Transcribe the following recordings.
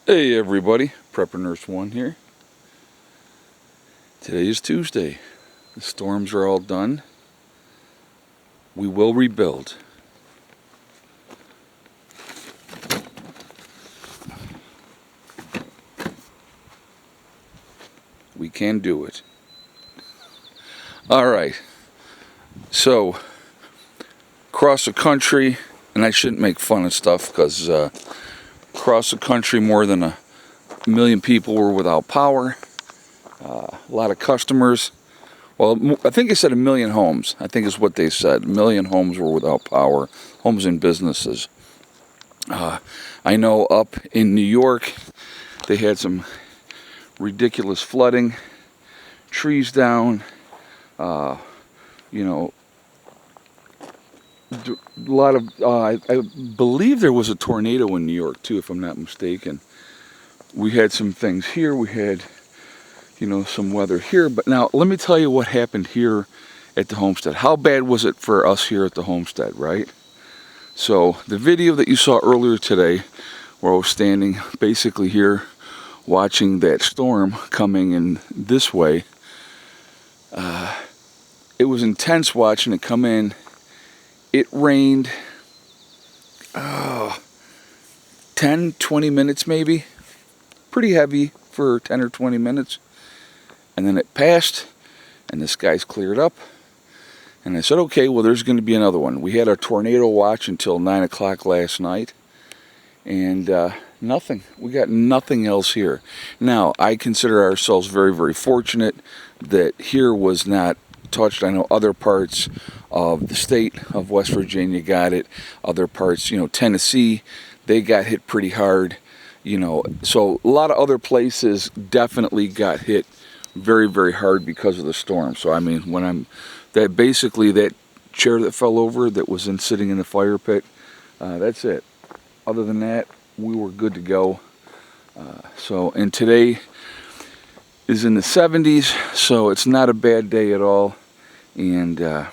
Hey everybody, Prepper Nurse 1 here. Today is Tuesday. The storms are all done. We will rebuild. We can do it. Alright, so across the country, and I shouldn't make fun of stuff because across the country more than a million people were without power. A lot of customers. Well, I think they said 1 million homes. I think is what they said. 1 million homes were without power. Homes and businesses. I know up in New York, they had some ridiculous flooding. Trees down. A lot of. I believe there was a tornado in New York too, if I'm not mistaken. We had some things here. We had some weather here. But now, let me tell you what happened here at the homestead. How bad was it for us here at the homestead, right? So, the video that you saw earlier today, where I was standing basically here watching that storm coming in this way, it was intense watching it come in. It rained 10, 20 minutes maybe. Pretty heavy for 10 or 20 minutes. And then it passed, and the skies cleared up. And I said, okay, well, there's going to be another one. We had our tornado watch until 9 o'clock last night. And nothing. We got nothing else here. Now, I consider ourselves very, very fortunate that here was not touched. I know other parts of the state of West Virginia got it. Other parts, Tennessee, they got hit pretty hard. So a lot of other places definitely got hit very, very hard because of the storm. So I mean, that chair that fell over that was sitting in the fire pit, that's it. Other than that, we were good to go. And today is in the 70s, so it's not a bad day at all. And I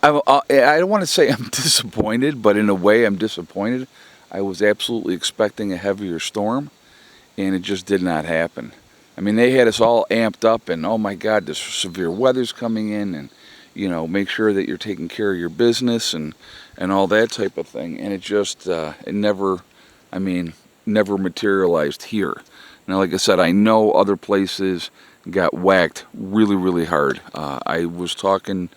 don't want to say I'm disappointed, but in a way I'm disappointed. I was absolutely expecting a heavier storm, and it just did not happen. I mean, they had us all amped up, and oh my God, this severe weather's coming in, and make sure that you're taking care of your business and all that type of thing. And it just it never materialized here. Now, like I said, I know other places got whacked really, really hard. I was talking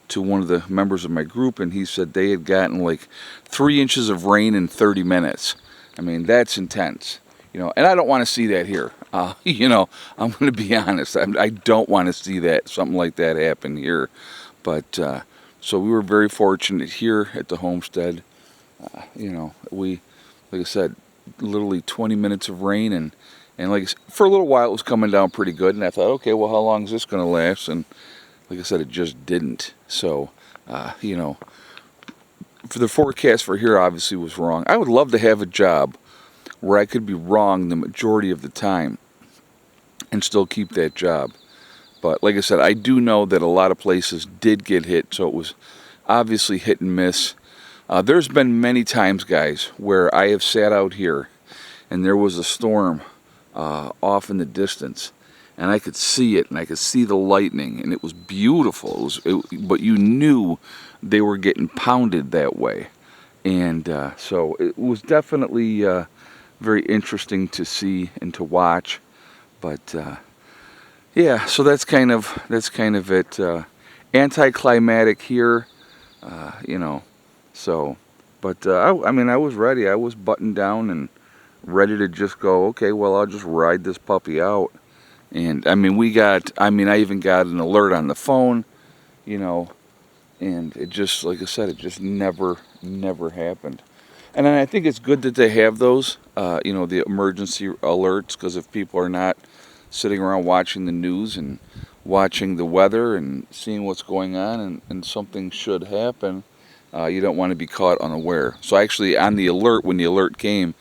to one of the members of my group, and he said they had gotten like 3 inches of rain in 30 minutes. I mean, that's intense. And I don't want to see that here. I'm going to be honest. I don't want to see something like that happen here. But so we were very fortunate here at the homestead. We, like I said, literally 20 minutes of rain, and for a little while it was coming down pretty good. And I thought, okay, well, how long is this going to last? And like I said, it just didn't. So, for the forecast for here obviously was wrong. I would love to have a job where I could be wrong the majority of the time and still keep that job. But like I said, I do know that a lot of places did get hit, so it was obviously hit and miss. There's been many times, guys, where I have sat out here and there was a storm off in the distance, and I could see it, and I could see the lightning, and it was beautiful. But you knew they were getting pounded that way. And so it was definitely very interesting to see and to watch. But yeah, so that's kind of it. Anticlimactic here, So, but I was ready. I was buttoned down and ready to just go. Okay, well, I'll just ride this puppy out. And I even got an alert on the phone, and it just, like I said, it just never happened. And I think it's good that they have those, the emergency alerts, because if people are not sitting around watching the news and watching the weather and seeing what's going on, and something should happen, you don't want to be caught unaware. So actually, on the alert, when the alert came,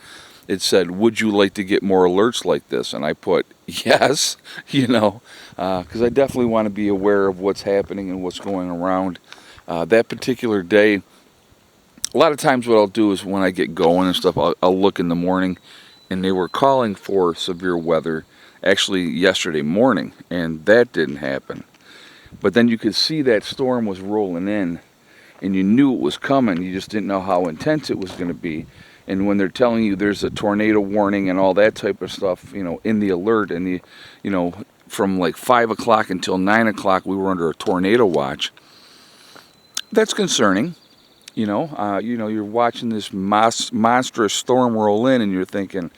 it said, would you like to get more alerts like this? And I put yes, because I definitely want to be aware of what's happening and what's going around. That particular day, a lot of times what I'll do is when I get going and stuff, I'll look in the morning, and they were calling for severe weather actually yesterday morning, and that didn't happen. But then you could see that storm was rolling in, and you knew it was coming. You just didn't know how intense it was going to be. And when they're telling you there's a tornado warning and all that type of stuff, you know, in the alert, and the, you know, from like 5 o'clock until 9 o'clock, we were under a tornado watch. That's concerning. You know, you're watching this monstrous storm roll in, and you're thinking,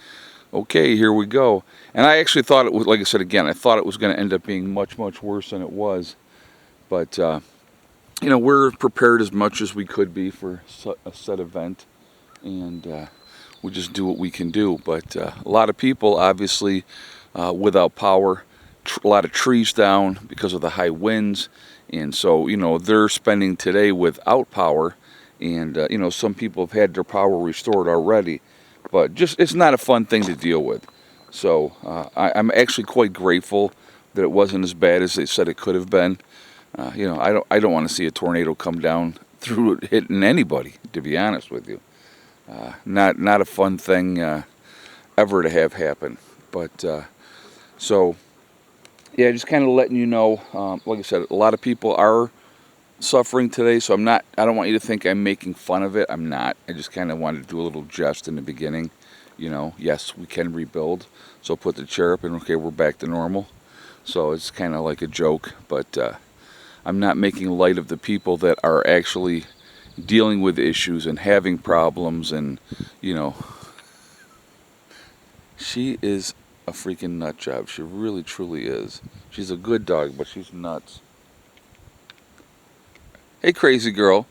okay, here we go. And I actually thought it was, like I said again, I thought it was going to end up being much, much worse than it was. But, you know, we're prepared as much as we could be for a set event, and we just do what we can do. But a lot of people, obviously, without power, a lot of trees down because of the high winds. And so, you know, they're spending today without power. And, you know, some people have had their power restored already. But just, it's not a fun thing to deal with. So I'm actually quite grateful that it wasn't as bad as they said it could have been. You know, I don't want to see a tornado come down through it hitting anybody, to be honest with you. Not a fun thing ever to have happen. But so, yeah, just kind of letting you know, like I said, a lot of people are suffering today, so I don't want you to think I'm making fun of it. I'm not. I just kind of wanted to do a little jest in the beginning. You know, yes, we can rebuild. So put the chair up and okay, we're back to normal. So it's kind of like a joke, but I'm not making light of the people that are actually dealing with issues and having problems. And, you know, she is a freaking nut job. She really, truly is. She's a good dog, but she's nuts. Hey, crazy girl.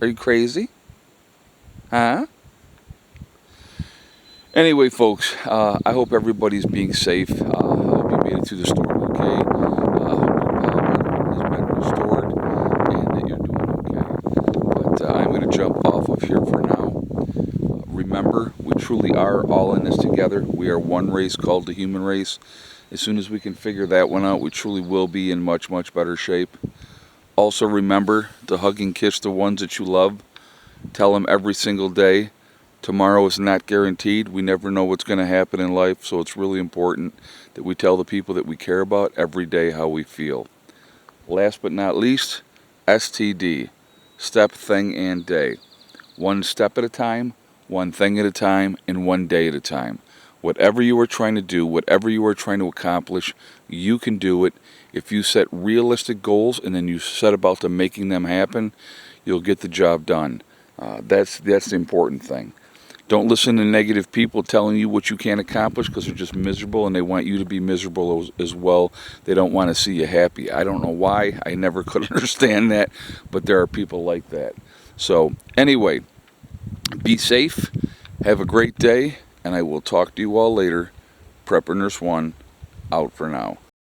Are you crazy? Huh? Anyway, folks, I hope everybody's being safe. I hope you made it through the storm okay. I hope your power has been restored and that you're doing okay. But I'm going to jump off of here for now. Remember, we truly are all in this together. We are one race called the human race. As soon as we can figure that one out, we truly will be in much, much better shape. Also remember to hug and kiss the ones that you love. Tell them every single day. Tomorrow is not guaranteed. We never know what's going to happen in life, so it's really important that we tell the people that we care about every day how we feel. Last but not least, STD, step, thing, and day. One step at a time, one thing at a time, and one day at a time. Whatever you are trying to do, whatever you are trying to accomplish, you can do it. If you set realistic goals and then you set about to making them happen, you'll get the job done. That's the important thing. Don't listen to negative people telling you what you can't accomplish because they're just miserable and they want you to be miserable as well. They don't want to see you happy. I don't know why. I never could understand that, but there are people like that. So anyway, be safe. Have a great day, and I will talk to you all later. Prepper Nurse 1, out for now.